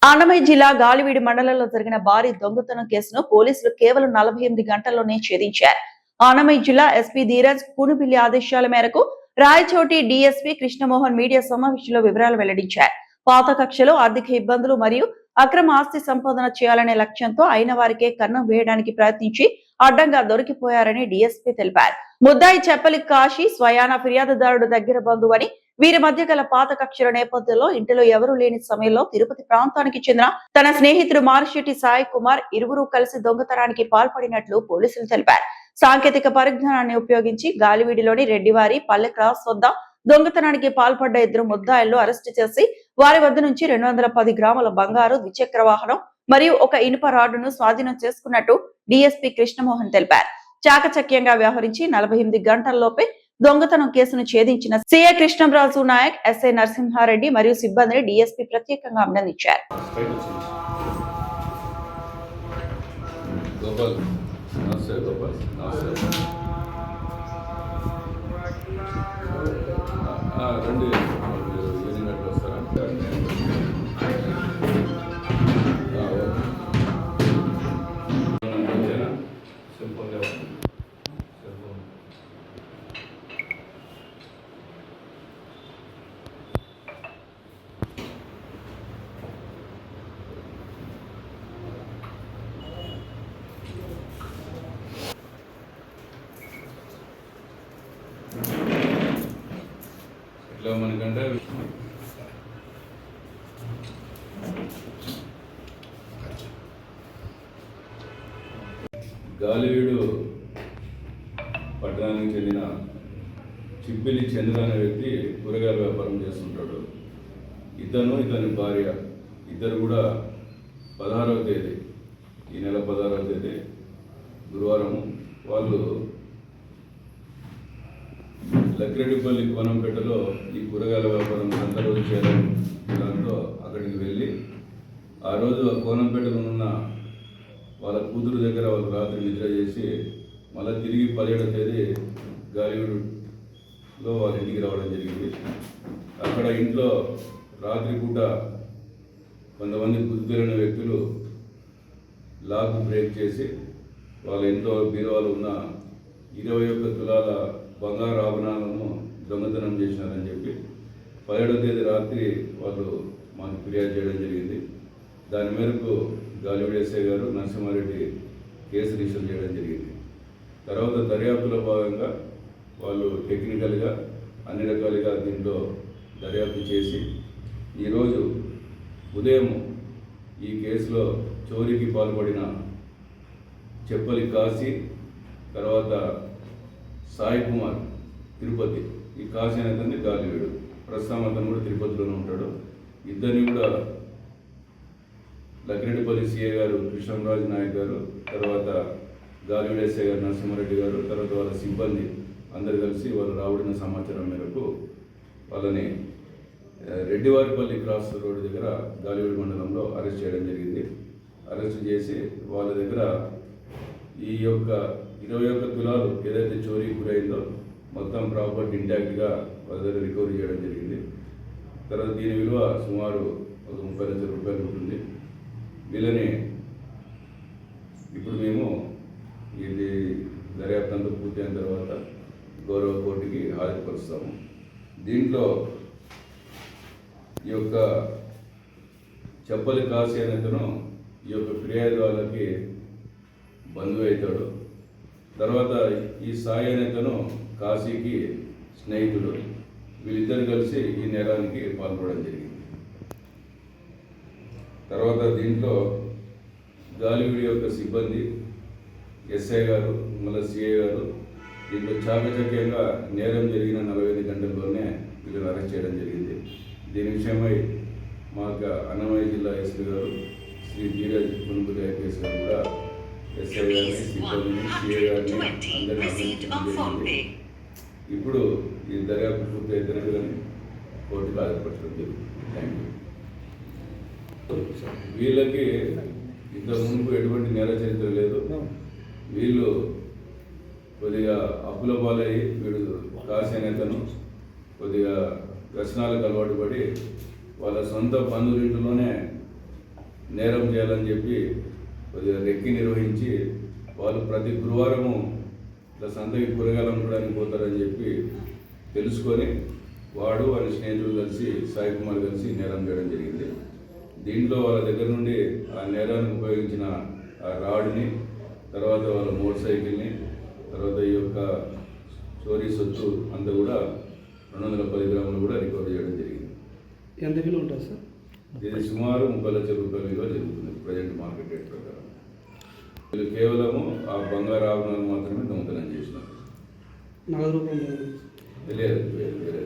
అన్నమయ్య జిల్లా గాలివీడు మండలంలో జరిగిన భారీ దొంగతనం కేసును పోలీసులు కేవలం 48 గంటల్లోనే ఛేదించారు. అన్నమయ్య జిల్లా ఎస్పీ ధీరజ్ కూనుబిల్లి ఆదేశాల మేరకు రాయచోటి డీఎస్పీ కృష్ణమోహన్ మీడియా సమావేశంలో వివరాలు వెల్లడించారు. పాత కక్షలో ఆర్థిక ఇబ్బందులు మరియు అక్రమ ఆస్తి సంపాదన చేయాలనే లక్ష్యంతో అయిన వారికే కన్నం వేయడానికి ప్రయత్నించి అడ్డంగా దొరికిపోయారని డీఎస్పీ తెలిపారు. ముద్దాయి చెప్పలి కాశీ స్వయాన ఫిర్యాదుదారుడు దగ్గర బంధువని, వీరి మధ్య గల పాత కక్షల నేపథ్యంలో ఇంటిలో ఎవరూ లేని సమయంలో తిరుపతి ప్రాంతానికి చెందిన తన స్నేహితుడు మార్షెట్టి సాయి కుమార్ ఇరువురు కలిసి దొంగతనానికి పాల్పడినట్లు పోలీసులు తెలిపారు. సాంకేతిక పరిజ్ఞానాన్ని ఉపయోగించి గాలివీడిలోని రెడ్డివారి పల్లె క్రాస్ వద్ద దొంగతనానికి పాల్పడ్డ ఇద్దరు ముద్దాయిలను అరెస్టు చేసి వారి వద్ద నుంచి 210 గ్రాముల బంగారు, ద్విచక్ర వాహనం మరియు ఒక ఇనుప రాడ్డును స్వాధీనం చేసుకున్నట్టు డీఎస్పీ కృష్ణమోహన్ తెలిపారు. చాకచక్యంగా వ్యవహరించి 48 గంటల్లోపే దొంగతనం కేసును ఛేదించిన సీఐ కృష్ణంరాజు నాయక్, ఎస్ఐ నరసింహారెడ్డి మరియు సిబ్బందిని డీఎస్పీ ప్రత్యేకంగా అభినందించారు. ఇట్లా మనకంటే గాలివీడు పట్టణానికి చెందిన చిప్పిలి చంద్ర అనే వ్యక్తి కూరగాయల వ్యాపారం చేస్తుంటాడు. ఇతని భార్య ఇద్దరు కూడా 16వ తేదీ, ఈ నెల 16వ తేదీ గురువారం వాళ్ళు లక్రెడ్డిపల్లి కోనంపేటలో ఈ కూరగాయల వ్యాపారం సంత రోజు చేయడం దాంతో అక్కడికి వెళ్ళి ఆ రోజు కోనంపేటలో ఉన్న వాళ్ళ కూతురు దగ్గర వాళ్ళు రాత్రి నిద్ర చేసి మళ్ళీ తిరిగి 17వ తేదీ గాలివీడులో వాళ్ళ ఇంటికి రావడం జరిగింది. అక్కడ ఇంట్లో రాత్రి పూట కొంతమంది బుద్ధి తెలియని వ్యక్తులు లాక్ బ్రేక్ చేసి వాళ్ళ ఇంట్లో బీరువాలో ఉన్న 21 తులాల బంగారు ఆభరణాలను దొంగతనం చేసినారని చెప్పి 17వ తేదీ రాత్రి వాళ్ళు మాకు ఫిర్యాదు చేయడం జరిగింది. దాని మేరకు గాలివీడు ఎస్ఐ గారు నరసింహారెడ్డి కేసు రిజిస్టర్ చేయడం జరిగింది. తర్వాత దర్యాప్తులో భాగంగా వాళ్ళు టెక్నికల్గా అన్ని రకాలుగా దీంట్లో దర్యాప్తు చేసి ఈరోజు ఉదయం ఈ కేసులో చోరీకి పాల్పడిన చెప్పలి కాశీ, తర్వాత సాయి కుమార్ తిరుపతి, ఈ కాశీ అనేది గాలివీడు, ప్రస్తుతం అతను కూడా తిరుపతిలోనే ఉంటాడు. ఇద్దరిని కూడా లక్రెడ్డిపల్లి సిఐ గారు కృష్ణంరాజు నాయక్ గారు, తర్వాత గాలివీడు ఎస్ఐ గారు నరసింహారెడ్డి గారు, తర్వాత వాళ్ళ సిబ్బంది అందరు కలిసి వాళ్ళు రాబడిన సమాచారం మేరకు వాళ్ళని రెడ్డివారిపల్లి క్రాస్ రోడ్డు దగ్గర గాలివీడు మండలంలో అరెస్ట్ చేయడం జరిగింది. అరెస్ట్ చేసి వాళ్ళ దగ్గర ఈ యొక్క 21 తులాలు ఏదైతే చోరీకి గురైందో మొత్తం ప్రాపర్టీ ఇంటాక్ట్గా వాళ్ళ దగ్గర రికవరీ చేయడం జరిగింది. తర్వాత దీని విలువ సుమారు ఒక 30 లక్షల రూపాయలు ఉంటుంది. వీళ్ళని ఇప్పుడు మేము ఇది దర్యాప్తు అంతా పూర్తయిన తర్వాత గౌరవ కోర్టుకి హాజరుపరుస్తాము. దీంట్లో ఈ యొక్క చెప్పలి కాశీ అనేతను ఈ యొక్క ఫిర్యాదు వాళ్ళకి బంధువు అవుతాడు. తర్వాత ఈ సాయి అనేతను కాశీకి స్నేహితుడు. వీళ్ళిద్దరు కలిసి ఈ నేరానికి పాల్పడడం జరిగింది. తర్వాత దీంట్లో గాలివీడు యొక్క సిబ్బంది, ఎస్ఐ గారు, మళ్ళీ సిఐ గారు దీంట్లో చాకచక్యంగా నేరం జరిగిన 48 గంటల్లోనే వీళ్ళని అరెస్ట్ చేయడం జరిగింది. దీని విషయమై మాకు అన్నమయ్య జిల్లా ఎస్పీ గారు శ్రీ ధీరజ్ కూనుబిల్లి ఐపీఎస్ గారు కూడా ఎస్ఐ గారిని, సిబ్బందిని, సిఐ గారిని అందరినీ జరిగింది. ఇప్పుడు ఈ దర్యాప్తు పూర్తి అయితేనే కానీ కోర్టుకు హాజరుపరచడం జరిగింది. Thank you. వీళ్ళకి ఇంతకు ముందు ఎటువంటి నేర చరిత్ర లేదు. వీళ్ళు కొద్దిగా అప్పుల పాలయ్యి వీడు కాశీ అనేతను కొద్దిగా వ్యసనాలకు అలవాటు పడి వాళ్ళ సొంత బంధువులింట్లోనే నేరం చేయాలని చెప్పి కొద్దిగా రెక్కి నిర్వహించి వాళ్ళు ప్రతి గురువారము ఇట్లా సంతకి కూరగాయలు అమ్ముకోవడానికి పోతారని చెప్పి తెలుసుకొని వాడు వారి స్నేహితులు కలిసి సాయి కుమార్ కలిసి నేరం చేయడం జరిగింది. దీంట్లో వాళ్ళ దగ్గర నుండి ఆ నేరానికి ఉపయోగించిన ఆ రాడ్ని, తర్వాత వాళ్ళ మోటార్ సైకిల్ని, తర్వాత ఈ యొక్క చోరీ సొత్తు అంతా కూడా 210 గ్రాములు కూడా రికవర్ చేయడం జరిగింది. ఎంత విలువ ఉంటుంది సార్? ఇది సుమారు 30 లక్షల రూపాయల విలువ జరుగుతుంది ప్రజెంట్ మార్కెట్ రేట్ ప్రకారం. వీళ్ళు కేవలము ఆ బంగారు ఆభరణాలు మాత్రమే దొంగతనం చేసినారు. నగదు రూపంలో తెలియదు వేరే